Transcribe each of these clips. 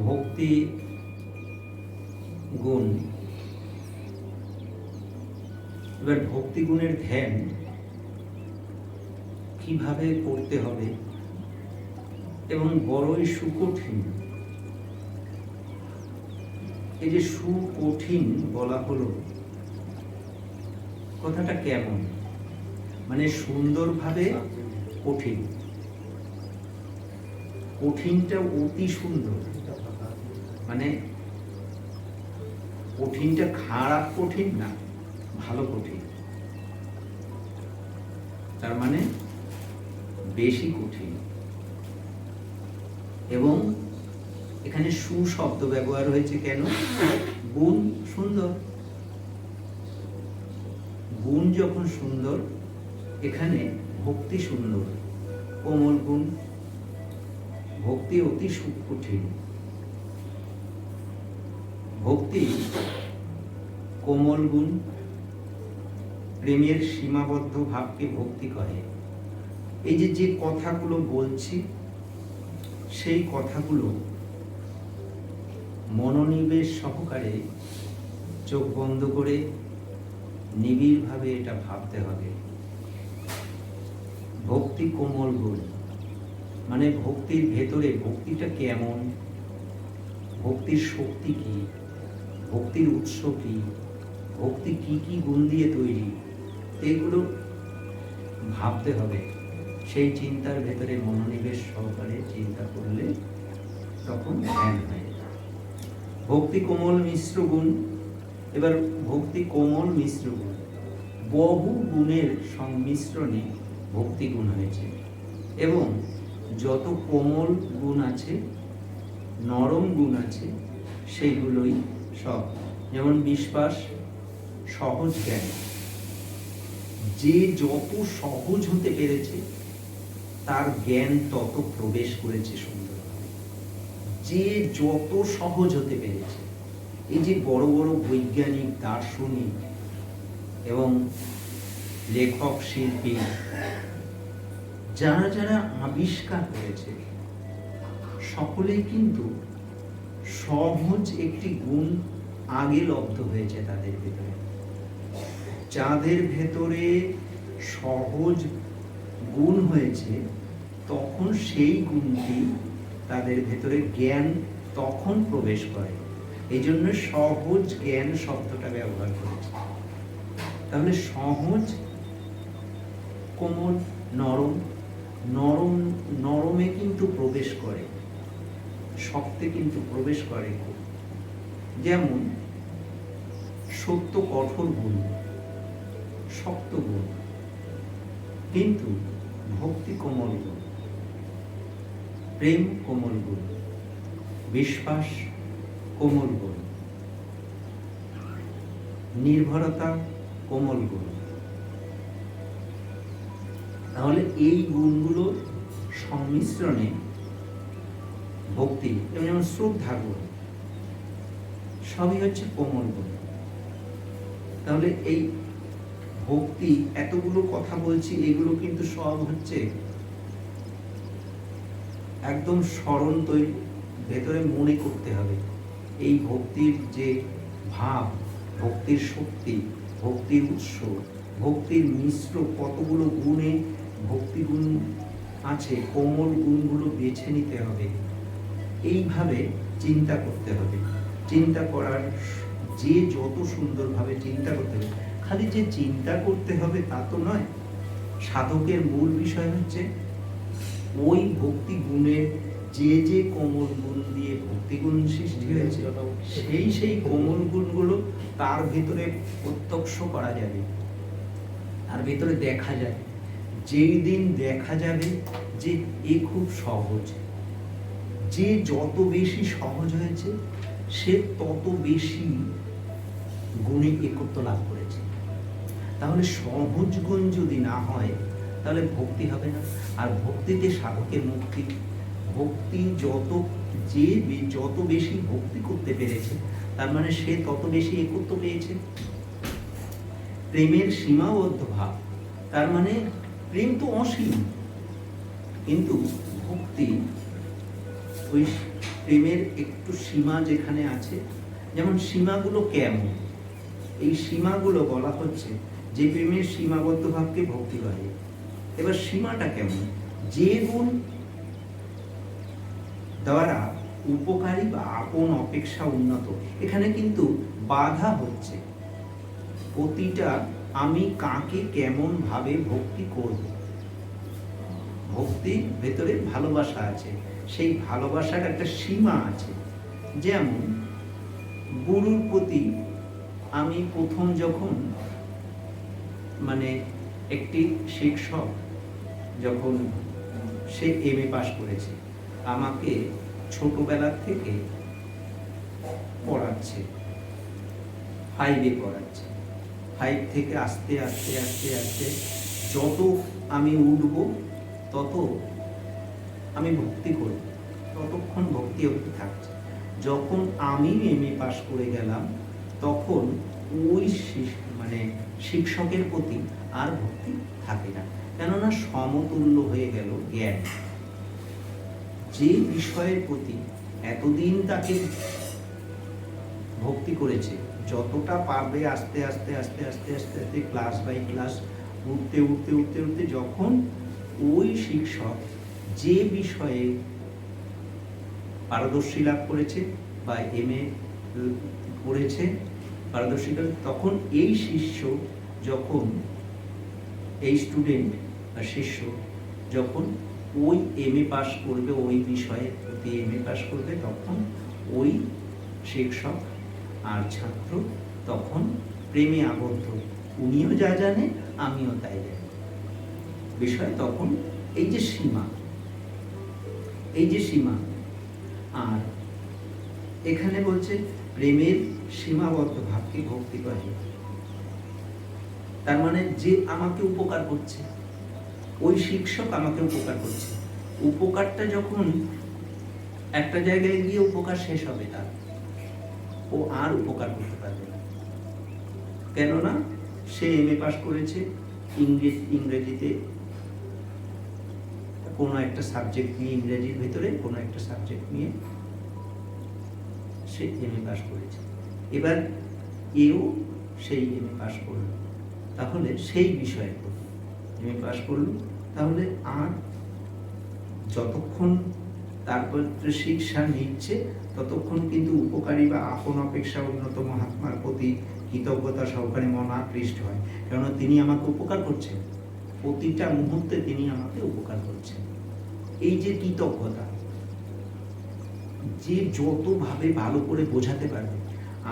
ভক্তি গুণ। এবার ভক্তি গুণের ধ্যান কিভাবে করতে হবে এবং বড়ই সুকঠিন। এই যে সুকঠিন বলা হলো, কথাটা কেমন? মানে সুন্দরভাবে কঠিন, কঠিনটা অতি সুন্দর, মানে কঠিনটা খারাপ কঠিন না, ভালো কঠিন, তার মানে বেশি কঠিন। এবং এখানে সুশব্দ ব্যবহার হয়েছে কেন? গুণ সুন্দর, গুণ যখন সুন্দর, এখানে ভক্তি সুন্দর, কোমল গুণ। ভক্তি অতি সুকঠিন, ভক্তি কোমল গুণ। প্রেমের সীমাবদ্ধ ভাবকে ভক্তি করে। এই যে যে কথাগুলো বলছি, সেই কথাগুলো মনোনিবেশ সহকারে চোখ বন্ধ করে নিবিড়ভাবে এটা ভাবতে হবে। ভক্তি কোমল গুণ, মানে ভক্তির ভেতরে ভক্তিটা কেমন, ভক্তির শক্তি কি, ভক্তির উৎস কি, ভক্তি কি কি গুণ দিয়ে তৈরি, এগুলো ভাবতে হবে। সেই চিন্তার ভেতরে মনোনিবেশ সহকারে চিন্তা করলে তখন ধ্যান হয়। ভক্তি কোমল মিশ্র গুণ। এবার ভক্তি কোমল মিশ্র গুণ, বহু গুণের সংমিশ্রণে ভক্তি গুণ হয়েছে। এবং যত কোমল গুণ আছে, নরম গুণ আছে, সেইগুলোই সব, যেমন বিশ্বাস, সহজ জ্ঞান। যে যত সহজ হতে পেরেছে তার জ্ঞান তত প্রবেশ করেছে সুন্দরভাবে। যে যত সহজ হতে পেরেছে, এই যে বড় বড় বৈজ্ঞানিক, দার্শনিক এবং লেখক, শিল্পী, যারা যারা আবিষ্কার করেছে, সকলেই কিন্তু সহজ একটি গুণ আগে লব্ধ হয়েছে তাদের ভেতরে। যাদের ভেতরে সহজ গুণ হয়েছে, তখন সেই গুণটি তাদের ভেতরে জ্ঞান তখন প্রবেশ করে। এই জন্য সহজ জ্ঞান শব্দটা ব্যবহার করেছে। তাহলে সহজ, কোমল, নরম, নরম নরমে কিন্তু প্রবেশ করে, শক্তে কিন্তু প্রবেশ করে। যেমন সত্য কঠোর গুণ, শক্ত গুণ, কিন্তু ভক্তি কোমল গুণ, প্রেম কোমল গুণ, বিশ্বাস কোমল গুণ, নির্ভরতা কোমল গুণ। তাহলে এই গুণগুলোর সংমিশ্রণে ভক্তি, যেমন শ্রদ্ধা গুণ, সবই হচ্ছে কোমল গুণ। তাহলে এই ভক্তি, এতগুলো কথা বলছি, এগুলো কিন্তু সব হচ্ছে একদম স্মরণ তৈরি, ভেতরে মনে করতে হবে। এই ভক্তির যে ভাব, ভক্তির শক্তি, ভক্তির উৎস, ভক্তির মিশ্র কতগুলো গুণে ভক্তি গুণ আছে, কোমল গুণগুলো বেছে নিতে হবে। এইভাবে চিন্তা করতে হবে। চিন্তা করার, যে যত সুন্দরভাবে চিন্তা করতে হবে, খালি যে চিন্তা করতে হবে তা তো নয়। সাধকের মূল বিষয় হচ্ছে ওই ভক্তি গুণের যে যে কোমল গুণ দিয়ে ভক্তি গুণ সৃষ্টি হয়েছে, সেই কোমল গুণগুলো তার ভিতরে প্রত্যক্ষ করা যাবে, তার ভিতরে দেখা যাবে। যেই দিন দেখা যাবে যে এ খুব সহজ, যে যত বেশি সহজ হয়েছে, সে তত বেশি গুণে একত্ব লাভ করেছে। তাহলে সহজ গুণ যদি না হয়, তাহলে ভক্তি হবে না। আর ভক্তিতে সাধকের মুক্তি। ভক্তি যত বেশি ভক্তি করতে পেরেছে, তার মানে সে তত বেশি একত্ব পেয়েছে। প্রেমের সীমাবদ্ধ ভাব, তার মানে প্রেম তো অসীম, কিন্তু ভক্তি ওই প্রেমের একটু সীমা যেখানে আছে, যেমন সীমাগুলো কেমন, এই সীমাগুলো বলা হচ্ছে যে প্রেমের সীমাবদ্ধ ভাবকে ভক্তি বলে। এবার সীমাটা কেমন, যে গুণ দ্বারা উপকারী বা আপন অপেক্ষা উন্নত, এখানে কিন্তু বাধা হচ্ছে প্রতিটা আমি কাকে কেমন ভাবে ভক্তি করব। ভক্তির ভেতরে ভালোবাসা আছে, সেই ভালোবাসার একটা সীমা আছে। যেমন গুরুর প্রতি আমি প্রথম যখন মানে একটি শিক্ষক যখন সে এমএ পাস করেছে, আমাকে ছোটবেলা থেকে পড়াচ্ছে, 5-এ পড়াচ্ছে। 5 থেকে আস্তে আস্তে আস্তে আস্তে যত আমি উঠব তত আমি ভক্তি করব, ততক্ষণ ভক্তি অবধি থাকছে। যখন আমি এমএ পাস করে গেলাম তখন ওই শিক্ষকের প্রতি আর ভক্তি থাকে না, কেননা সমতুল্য হয়ে গেল জ্ঞান। যে বিষয়ের প্রতি এতদিন তাকে ভক্তি করেছে, যতটা পারবে আস্তে আস্তে আস্তে আস্তে আস্তে আস্তে ক্লাস বাই ক্লাস উঠতে উঠতে উঠতে উঠতে যখন ওই শিক্ষক যে বিষয়ে পারদর্শী লাভ করেছে বা এমএ পড়েছে পারদর্শিতা, তখন এই শিষ্য যখন এই স্টুডেন্ট বা শিষ্য যখন ওই এমএ পাস করবে, ওই বিষয়ে প্রতি এমএ পাস করবে, তখন ওই শিক্ষক আর ছাত্র তখন প্রেমে আবদ্ধ। উনিও যা জানে আমিও তাই জানি। বিষয় তখন এই যে সীমা, এই যে সীমা। আর এখানে বলছে প্রেমের সীমাবদ্ধ ভাবকে ভক্তি করে। তার মানে যে আমাকে উপকার করছে, ওই শিক্ষক আমাকে উপকার করছে, উপকারটা যখন একটা জায়গায় গিয়ে উপকার শেষ হবে তার, ও আর উপকার করতে পারবে না। কেননা সে এমএ পাস করেছে, ইংরেজিতে কোনো একটা সাবজেক্ট নিয়ে, ইংরেজির ভিতরে কোনো একটা সাবজেক্ট নিয়ে সে এমএ পাস করেছে। এবার এও সেই এমএ পাস করলো, তাহলে সেই বিষয়ে এমএ পাস করলো, তাহলে আর যতক্ষণ তারপর শিক্ষা নিচ্ছে ততক্ষণ কিন্তু উপকারী বা আপন অপেক্ষা উন্নত মহাত্মার প্রতি কৃতজ্ঞতা সহকারে মন আকৃষ্ট হয়। কেননা তিনি আমাকে উপকার করছেন, প্রতিটা মুহূর্তে তিনি আমাকে উপকার করছেন। এই যে কৃতজ্ঞতা, যে যতভাবে ভালো করে বোঝাতে পারবে,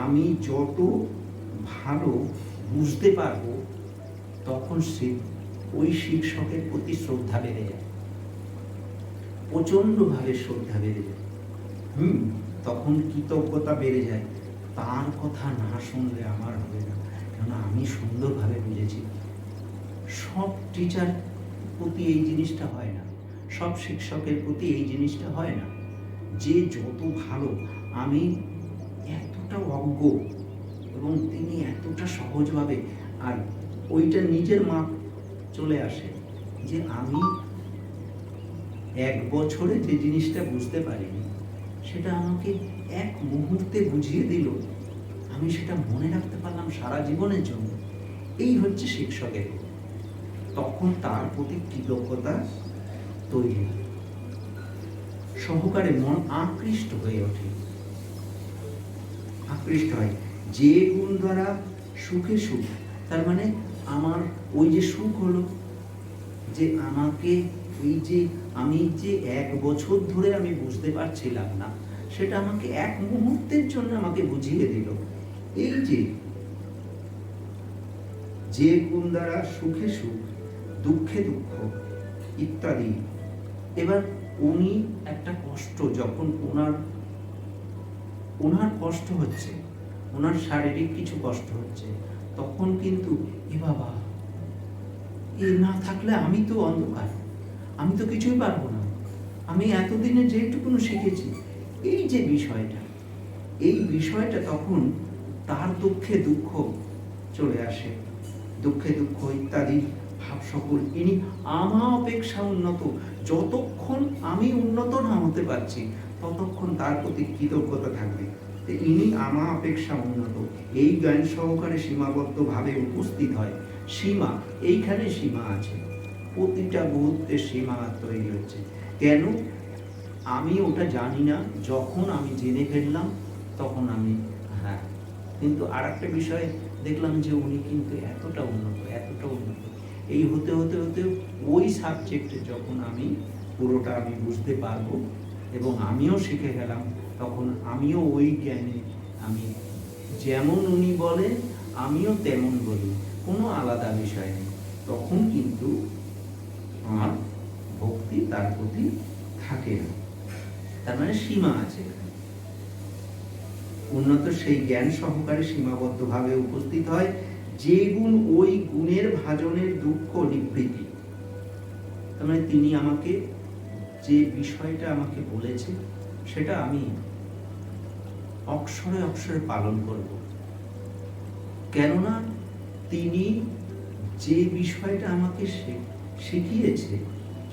আমি যত ভালো বুঝতে পারবো, তখন সে ওই শিক্ষকের প্রতি শ্রদ্ধা বেড়ে যায়, প্রচন্ডভাবে শ্রদ্ধা বেড়ে যায়। তখন কৃতজ্ঞতা বেড়ে যায়। তার কথা না শুনলে আমার হবে না, কেননা আমি সুন্দরভাবে বুঝেছি। সব টিচার প্রতি এই জিনিসটা হয় না, সব শিক্ষকের প্রতি এই জিনিসটা হয় না। যে যত ভালো, আমি এতটা অজ্ঞ এবং তিনি এতটা সহজভাবে, আর ওইটা নিজের মাপ চলে আসে যে আমি 1 বছরে যে জিনিসটা বুঝতে পারিনি সেটা আমাকে 1 মুহূর্তে বুঝিয়ে দিল, আমি সেটা মনে রাখতে পারলাম সারা জীবনের জন্য। এই হচ্ছে শিক্ষকের। তখন তার প্রতি কৃতজ্ঞতা তৈরি সহকারে মন আকৃষ্ট হয়ে ওঠে, আকৃষ্ট হয়। যে গুণ দ্বারা সুখে সুখ, তার মানে আমার ওই যে সুখ হলো যে আমাকে এই যে আমি যে 1 বছর ধরে আমি বুঝতে পারছিলাম না, সেটা আমাকে 1 মুহূর্তের জন্য আমাকে বুঝিয়ে দিল। এই যে গুণ দ্বারা সুখে সুখ, দুঃখে দুঃখ ইত্যাদি। এবার উনি একটা কষ্ট, যখন ওনার কষ্ট হচ্ছে, ওনার শারীরিক কিছু কষ্ট হচ্ছে, তখন কিন্তু এ বাবা, এ না থাকলে আমি তো অন্ধকার, আমি তো কিছুই পারবো না, আমি এতদিনে যেটুকুন শিখেছি। এই যে বিষয়টা, এই বিষয়টা তখন তার দুঃখে দুঃখ চলে আসে, দুঃখে দুঃখ ইত্যাদি ভাব সকল ইনি আমা অপেক্ষা উন্নত। যতক্ষণ আমি উন্নত না হতে পারছি, ততক্ষণ তার প্রতি কৃতজ্ঞতা থাকবে। তো ইনি আমা অপেক্ষা উন্নত, এই জ্ঞান সহকারে সীমাবদ্ধভাবে উপস্থিত হয়। সীমা, এইখানে সীমা আছে, প্রতিটা মুহূর্তে সীমা তৈরি হচ্ছে। কেন? আমি ওটা জানি না, যখন আমি জেনে ফেললাম তখন আমি, হ্যাঁ। কিন্তু আর একটা বিষয় দেখলাম যে উনি কিন্তু এতটা উন্নত, এতটা উন্নত, এই হতে হতে হতে ওই সাবজেক্টে যখন আমি পুরোটা আমি বুঝতে পারবো এবং আমিও শিখে গেলাম, তখন আমিও ওই জ্ঞানে, আমি যেমন উনি বলেন আমিও তেমন বলি, কোনো আলাদা বিষয় নেই। তখন কিন্তু আমার ভক্তি তার প্রতি থাকে না। তার মানে সীমা আছে। উন্নত সেই জ্ঞান সহকারে সীমাবদ্ধভাবে উপস্থিত হয়, যে গুণ ওই গুণের ভাজনের দুঃখ নিবৃত্তি। তার মানে তিনি আমাকে যে বিষয়টা আমাকে বলেছে সেটা আমি অক্ষরে অক্ষরে পালন করব। কেননা তিনি যে বিষয়টা আমাকে শিখিয়েছে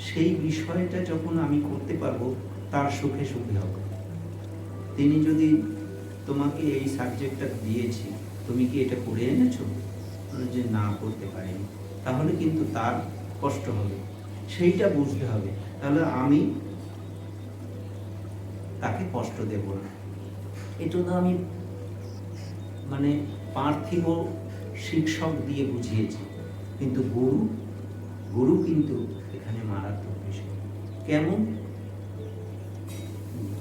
সেই বিষয়টা যখন আমি করতে পারবো তার সুখে সুখী হব। তিনি যদি তোমাকে এই সাবজেক্টটা দিয়েছি, তুমি কি এটা করে এনেছো? যে না করতে পারিনি, তাহলে কিন্তু তার কষ্ট হবে, সেইটা বুঝতে হবে। তাহলে আমি তাকে কষ্ট দেব না। এটা তো আমি মানে পার্থিব শিক্ষক দিয়ে বুঝিয়েছি, কিন্তু গুরু কিন্তু এখানে মারাত্মক বিষয়। কেমন?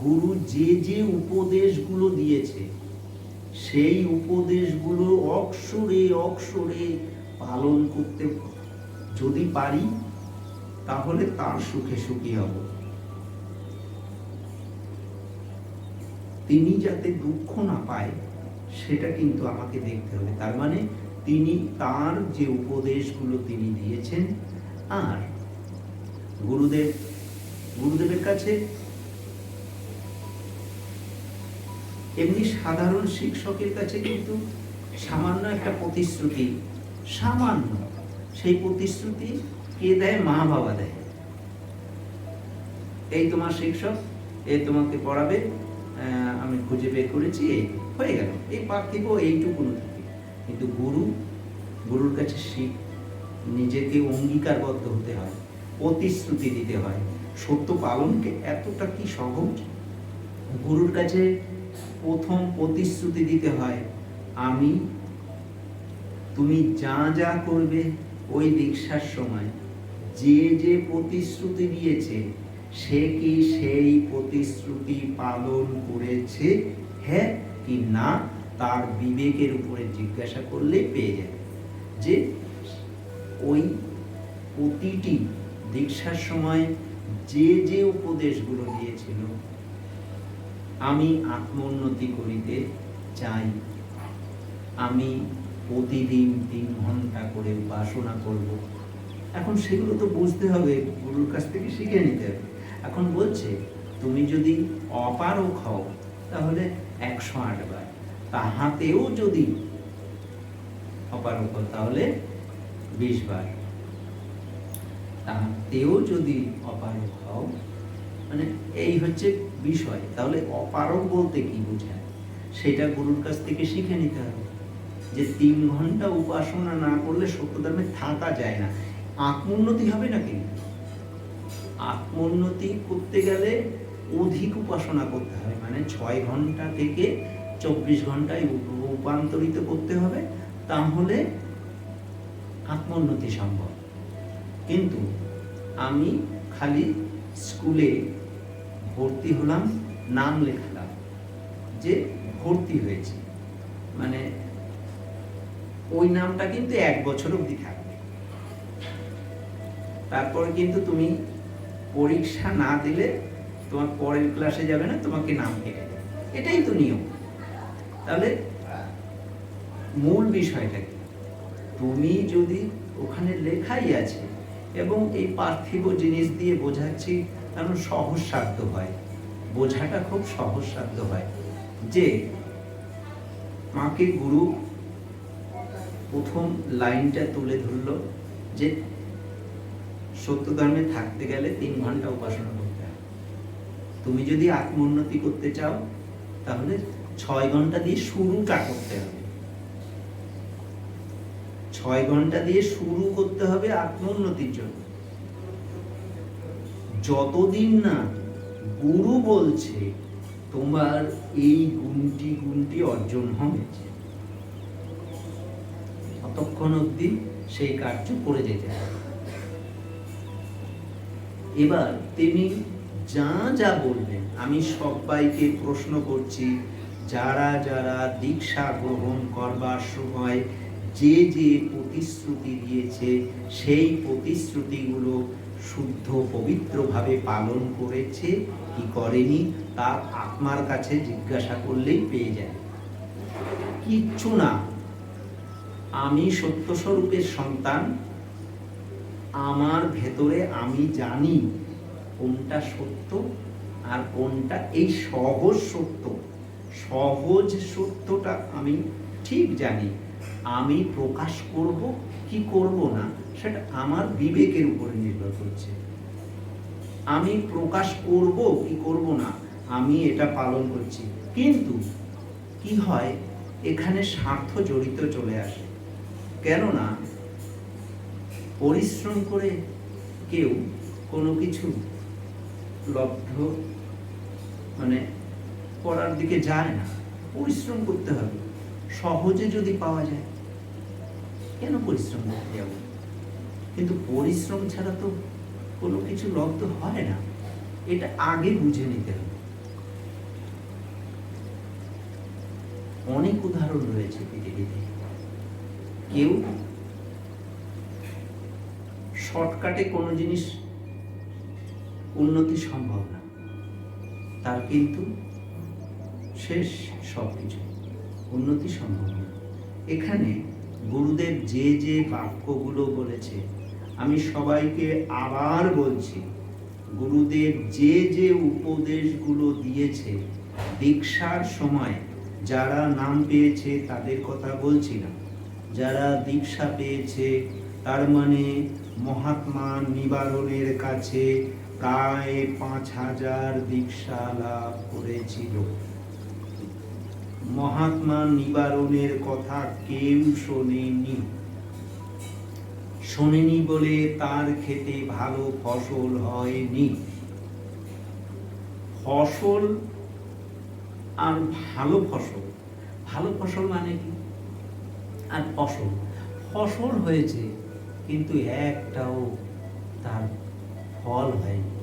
গুরু যে যে উপদেশগুলো দিয়েছে সেই উপদেশগুলো অক্ষরে অক্ষরে পালন করতে যদি পারি তাহলে তার সুখে সুখী হব। তিনি যাতে দুঃখ না পায় সেটা কিন্তু আমাকে দেখতে হবে। তার মানে তিনি তার যে উপদেশগুলো তিনি দিয়েছেন, আর গুরুদেবের কাছে এমনি সাধারণ শিক্ষকের কাছে কিন্তু সামান্য একটা প্রতিশ্রুতি, সামান্য, সেই প্রতিশ্রুতি কে দেয়? মা বাবা দেয়। এই তোমার শিক্ষক, এই তোমাকে পড়াবে, আমি খুঁজে বের করেছি, এই হয়ে গেল, এই পার্থিব এইটুকু থাকে। কিন্তু গুরুর কাছে নিজেকে অঙ্গীকারবদ্ধ হতে হয়, প্রতিশ্রুতি দিতে হয়। সত্য পালনকে এতটা কি সহজ? গুরুর কাছে প্রথম প্রতিশ্রুতি দিতে হয়, তুমি যা যা করবে ওই দীক্ষার সময় যে যে প্রতিশ্রুতি দিয়েছে সে কি সেই প্রতিশ্রুতি পালন করেছে, হ্যাঁ কি না, তার বিবেকের উপরে জিজ্ঞাসা করলে পেয়ে যাবে যে ওই প্রতিটি দীক্ষার সময় যে যে উপদেশগুলো দিয়েছিল, আমি আত্মোন্নতি করিতে চাই, আমি প্রতিদিন 3 ঘন্টা করে উপাসনা করব। এখন সেগুলো তো বুঝতে হবে, গুরুর কাছ থেকে শিখে নিতে হবে। এখন বলছে তুমি যদি অপারক হও তাহলে 108 বার, তাহাতেও যদি অপারক হও তাহলে 20 বার, তাহাতেও যদি অপারক হও, মানে এই হচ্ছে বিষয়। তাহলে অপারক বলতে কি বোঝায় সেটা গুরুর কাছ থেকে শিখে নিতে হবে। যে 3 ঘন্টা উপাসনা না করলে সত্যধর্মে থাকা যায় না। আত্মোন্নতি হবে না, কিন্তু আত্মোন্নতি করতে গেলে অধিক উপাসনা করতে হবে, মানে 6 ঘন্টা থেকে 24 ঘন্টায় রূপান্তরিত করতে হবে, তাহলে আত্মোন্নতি সম্ভব। কিন্তু আমি খালি স্কুলে ভর্তি হলাম, নাম লেখালাম যে ভর্তি হয়েছি, মানে ওই নামটা কিন্তু 1 বছর অবধি থাকবে। তারপরে কিন্তু তুমি পরীক্ষা না দিলে তোমার পরের ক্লাসে যাবে না, তোমাকে নাম কেটে দেবে, এটাই তো নিয়ম। তাহলে মূল বিষয়টা কি? তুমি যদি ওখানে লেখাই আছে এবং এই পার্থিব জিনিস দিয়ে বোঝাচ্ছি, কারণ সহজসাধ্য হয়, বোঝাটা খুব সহজসাধ্য হয়। যে মাকে গুরু প্রথম লাইনটা তুলে ধরলো যে সত্য ধর্মে থাকতে গেলে 3 ঘন্টা উপাসনা করতে হবে। তুমি যদি আত্মোন্নতি করতে চাও তাহলে 6 ঘন্টা দিয়ে শুরুটা করতে হবে। 6 ঘন্টা দিয়ে শুরু করতে হবে আত্মোন্নতির জন্য। যতদিন না গুরু বলছে তোমার এই গুণটি অর্জন হবে, ততক্ষণ অবধি সেই কার্য করে যেতে হবে। এবার তিনি যা যা বলবেন, আমি সবাইকে প্রশ্ন করছি, যারা যারা দীক্ষা গ্রহণ করবার সময় যে যে প্রতিশ্রুতি দিয়েছে সেই প্রতিশ্রুতিগুলো শুদ্ধ পবিত্রভাবে পালন করেছে কি করেনি তার আত্মার কাছে জিজ্ঞাসা করলেই পেয়ে যায়। কিচ্ছু না, আমি সত্যস্বরূপের সন্তান, আমার ভেতরে আমি জানি কোনটা সত্য আর কোনটা এই সহজ সত্য। সহজ সত্যটা আমি ঠিক জানি, আমি প্রকাশ করব কি করব না সেটা আমার বিবেকের উপরে নির্ভর করছে। আমি প্রকাশ করব কি করব না আমি এটা পালন করছি, কিন্তু কি হয় এখানে স্বার্থ জড়িত চলে আসে। কেননা পরিশ্রম করে কেউ কোনো কিছু লব্ধ করার দিকে যায় না। পরিশ্রম করতে হবে, সহজে যদি পাওয়া যায় কেন পরিশ্রম করতে যাব? কিন্তু পরিশ্রম ছাড়া তো কোনো কিছু লব্ধ হয় না, এটা আগে বুঝে নিতে হবে। অনেক উদাহরণ রয়েছে পৃথিবীতে। কেউ শর্টকাটে কোনো জিনিস উন্নতি সম্ভব না, তার কিন্তু শেষ সবকিছু উন্নতি সম্ভব না। এখানে গুরুদেব যে যে বাক্যগুলো বলেছে আমি সবাইকে আবার বলছি, গুরুদেব যে যে উপদেশগুলো দিয়েছে দীক্ষার সময় যারা নাম পেয়েছে তাদের কথা বলছি না, যারা দীক্ষা পেয়েছে তার মানে মহাত্মা নিবারণের কাছে প্রায় 5000 দীক্ষা লাভ করেছিল। মহাত্মা নিবারণের কথা কেউ শোনেনি বলে তার খেতে ভালো ফসল হয়নি। ফসল আর ভালো ফসল মানে কি? আর ফসল হয়েছে কিন্তু একটাও তার ফল হয়নি।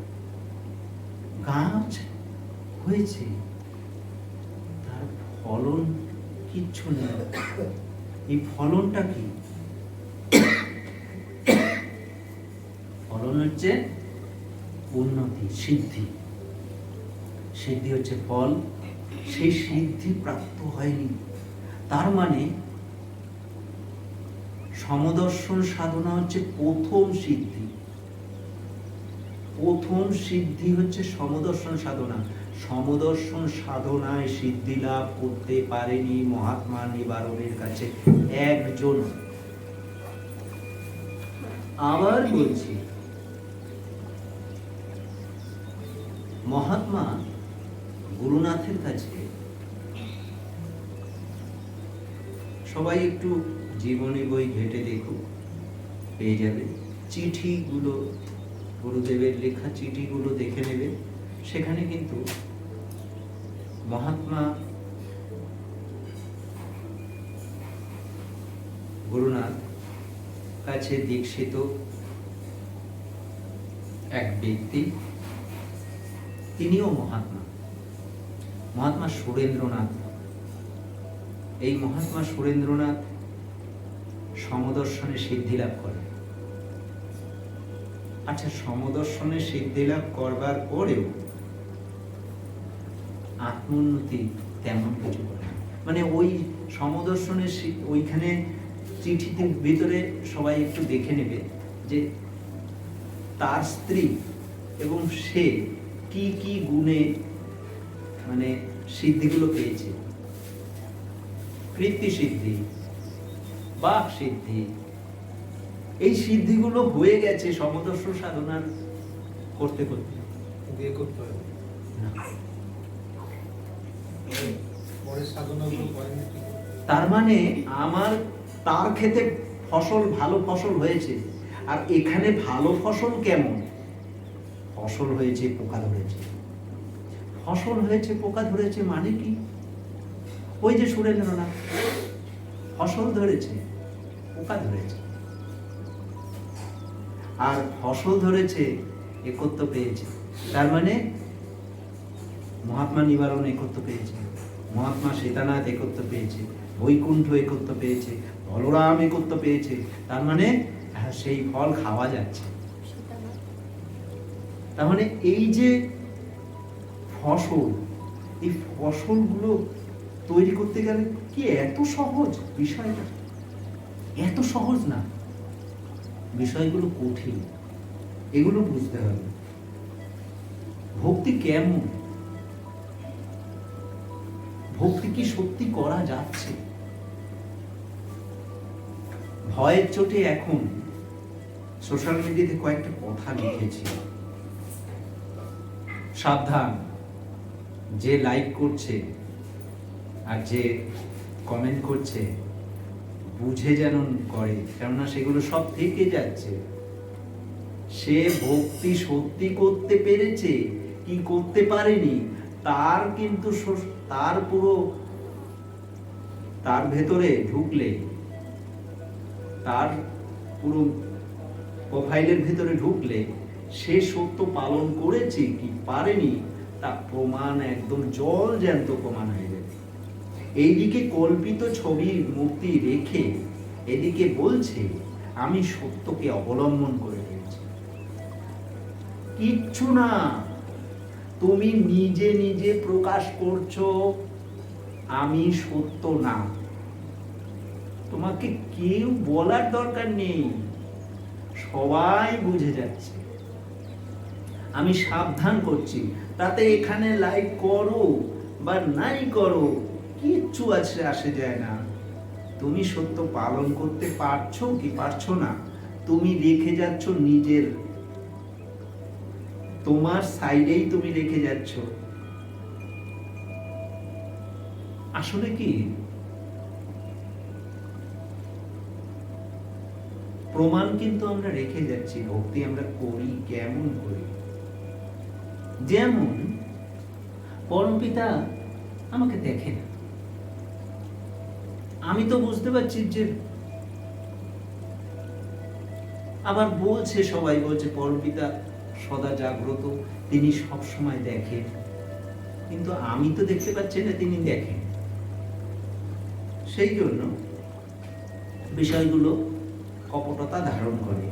গাছ হয়েছে, তার ফলন কিচ্ছু নেই। এই ফলনটা কি? ফলন হচ্ছে উন্নতি, সিদ্ধি হচ্ছে ফল। সেই সিদ্ধি প্রাপ্ত হয়নি, তার মানে সমদর্শন সাধনা হচ্ছে প্রথম সিদ্ধি। প্রথম সিদ্ধি হচ্ছে সমদর্শন সাধনা। সমদর্শন সাধনায় সিদ্ধি লাভ করতে পারেনি মহাত্মা নিবারণের কাছে একজন। আবার বলছি, মহাত্মা গুরুনাথের কাছে সবাই একটু জীবনী বই ঘেটে দেখুক, পেয়ে যাবে। চিঠিগুলো, গুরুদেবের লেখা চিঠিগুলো দেখে নেবে। সেখানে কিন্তু মহাত্মা গুরুনাথ কাছে দীক্ষিত এক ব্যক্তি, তিনিও মহাত্মা সুরেন্দ্রনাথ। এই মহাত্মা সুরেন্দ্রনাথ সমদর্শনে সিদ্ধি লাভ করেন। আচ্ছা, সমদর্শনে সিদ্ধি লাভ করবার পরেও আত্মোন্নতি তেমন কিছু করে না। মানে ওই সমদর্শনের ওইখানে চিঠিতে ভিতরে সবাই একটু দেখে নেবে যে তার স্ত্রী এবং সে কি কি গুণে সিদ্ধিগুলো পেয়েছে। কৃতি সিদ্ধি, বাক সিদ্ধি, এই সিদ্ধিগুলো হয়ে গেছে সমদর্শন সাধনার করতে করতে। না। পরে সাধনাগুলো করেন কি? তার মানে আমার তার ক্ষেতে ফসল ভালো ফসল হয়েছে, আর এখানে ভালো ফসল কেমন? ফসল হয়েছে পোকা ধরেছে। ফসল হয়েছে পোকা ধরেছে মানে কি? ওই যে শুনে গেল না, ফসল ধরেছে পোকা ধরেছে, আর ফসল ধরেছে একত্ব পেয়েছে। তার মানে মহাত্মা নিবারণ একত্ব পেয়েছে, মহাত্মা সীতানাথ একত্ব পেয়েছে, বৈকুণ্ঠ একত্ব পেয়েছে, বলরাম একত্ব পেয়েছে। তার মানে সেই ফল খাওয়া যাচ্ছে। তার মানে এই যে ফসল, এই ফসলগুলো তৈরি করতে গেলে কি এত সহজ বিষয়টা? এত সহজ না, বিষয়গুলো কঠিন, এগুলো বুঝতে হবে। ভক্তি কেমন? ভক্তি কি সত্যি করা যাচ্ছে? ভয়ের চোটে এখন সোশ্যাল মিডিয়াতে কয়েকটা কথা লিখেছি, সাবধান, যে লাইক করছে আর যে কমেন্ট করছে বুঝে যেন করে, কেননা সেগুলো সব থেকে যাচ্ছে। সে ভক্তি সত্যি করতে পেরেছে কি করতে পারেনি, তার কিন্তু তার পুরো তার ভেতরে ঢুকলে, তার পুরো প্রোফাইলের ভেতরে ঢুকলে সে সত্য পালন করেছে কি পারেনি তা প্রমাণ, একদম জল জ্যান্ত প্রমাণ হয়ে যাবে। এইদিকে কল্পিত ছবির মূর্তি রেখে এদিকে বলছে আমি সত্যকে অবলম্বন করে ফেলছি। কিচ্ছু না, তুমি নিজে নিজে প্রকাশ করছো আমি সত্য না। তোমাকে কেউ বলার দরকার নেই, সবাই বুঝে যাচ্ছে। আমি সাবধান করছি, তাতে এখানে লাইক করো বা নাই করো কিচ্ছু আসে যায় না। তুমি সত্য পালন করতে পারছো কি পারছো না, তুমি রেখে যাচ্ছ নিজের, তোমার সাইডেই তুমি রেখে যাচ্ছ। আসলে কি প্রমাণ কিন্তু আমরা রেখে যাচ্ছি, ভক্তি আমরা করি কেমন করি। যেমন পরমপিতা আমাকে দেখে না, আমি তো বুঝতে পারছি যে, আবার বলছে সবাই বলছে পরমপিতা সদা জাগ্রত, তিনি সব সময় দেখেন, কিন্তু আমি তো দেখতে পাচ্ছি না তিনি দেখেন। সেই জন্য বিষয়গুলো কপটতা ধারণ করে।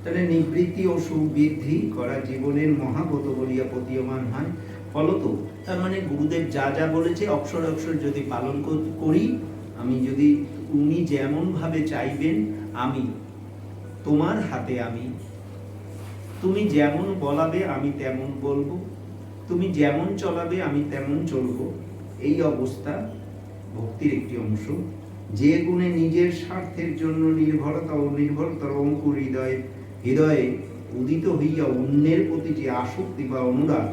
তাহলে নিবৃত্তি ও সুখ বৃদ্ধি করা জীবনের মহাব্রত বলিয়া প্রতীয়মান হয়। ফলত তার মানে গুরুদেব যা যা বলেছে অক্ষর অক্ষর যদি পালন করি, আমি যদি উনি যেমন ভাবে চাইবেন, আমি তোমার হাতে, আমি তুমি যেমন বলাবে আমি তেমন বলবো, তুমি যেমন চলাবে আমি তেমন চলবো, এই অবস্থা ভক্তির একটি অংশ। যে গুণে নিজের স্বার্থের জন্য নির্ভরতা ও নির্ভরতার অঙ্কুর হৃদয়ে উদিত হইয়া অন্যের প্রতি যে আসক্তি বা অনুরাগ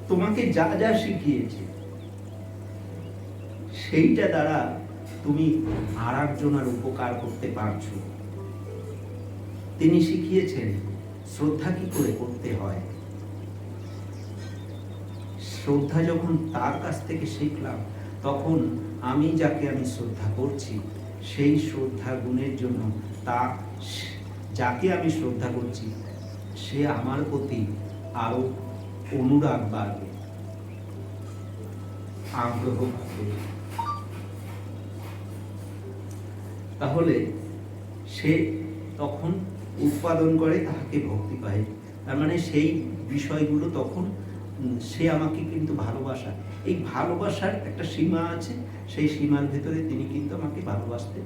তোমাকে যা যা শিখিয়েছে সেইটা দ্বারা তুমি আর একজনের উপকার করতে পারছো। তিনি শিখিয়েছেন শ্রদ্ধা কি করে করতে হয়। শ্রদ্ধা যখন তার কাছ থেকে শিখলাম, তখন আমি যাকে আমি শ্রদ্ধা করছি সেই শ্রদ্ধা গুণের জন্য যাকে আমি শ্রদ্ধা করছি সে আমার প্রতি আরো অনুরাগ বাড়বে, আগ্রহ বাড়বে। তাহলে সে তখন উৎপাদন করে, তাহাকে ভক্তি পায়। তার মানে সেই বিষয়গুলো তখন সে আমাকে কিন্তু ভালোবাসা, এই ভালোবাসার একটা সীমা আছে, সেই সীমার ভেতরে তিনি কিন্তু আমাকে ভালোবাসতে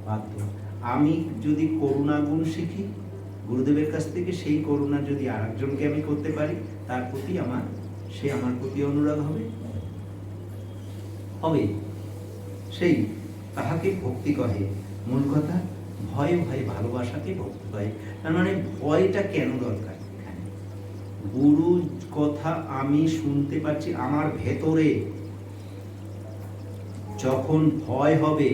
বাধ্য। আমি যদি করুণা গুণ শিখি গুরুদেবের কাছ থেকে, সেই করুণা যদি আরেকজনকে আমি করতে পারি, তার প্রতি সে আমার প্রতি অনুরাগ হবে, সেই তাহাকে ভক্তি কহে। মূল কথা, ভয়ে ভয়ে ভালোবাসাকে ভক্তি কহে। তার মানে ভয়টা কেন দরকার? এখানে গুরুর কথা আমি শুনতে পাচ্ছি, আমার ভেতরে যখন ভয় হবে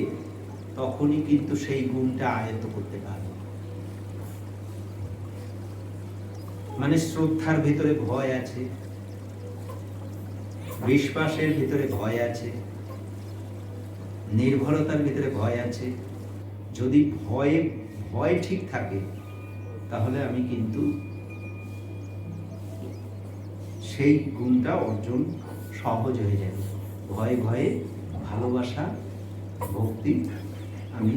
তখনই কিন্তু সেই গুণটা আয়ত্ত করতে পারবো। মানে শ্রদ্ধার ভিতরে ভয় আছে, বিশ্বাসের ভিতরে ভয় আছে, নির্ভরতার ভিতরে ভয় আছে। যদি ভয় ঠিক থাকে তাহলে আমি কিন্তু সেই গুণটা অর্জন সহজ হয়ে যাবে। ভয়ে ভয়ে ভালোবাসা, ভক্তি আমি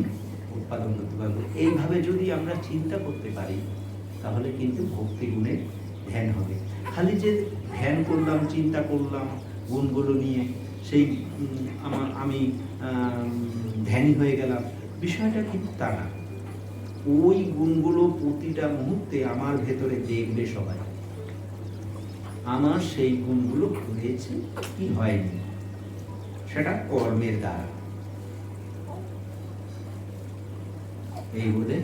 উৎপাদন করতে পারবো। এইভাবে যদি আমরা চিন্তা করতে পারি তাহলে কিন্তু ভক্তি গুণের ধ্যান হবে। খালি যে ধ্যান করলাম, চিন্তা করলাম গুণগুলো নিয়ে, সেই আমি ধ্যানী হয়ে গেলাম, বিষয়টা কিন্তু তা না। ওই গুণগুলো প্রতিটা মুহূর্তে আমার ভেতরে দেখবে সবাই, আমার সেই গুণগুলো হয়েছে কি হয়নি, সেটা কর্মের দ্বারা। এই বলে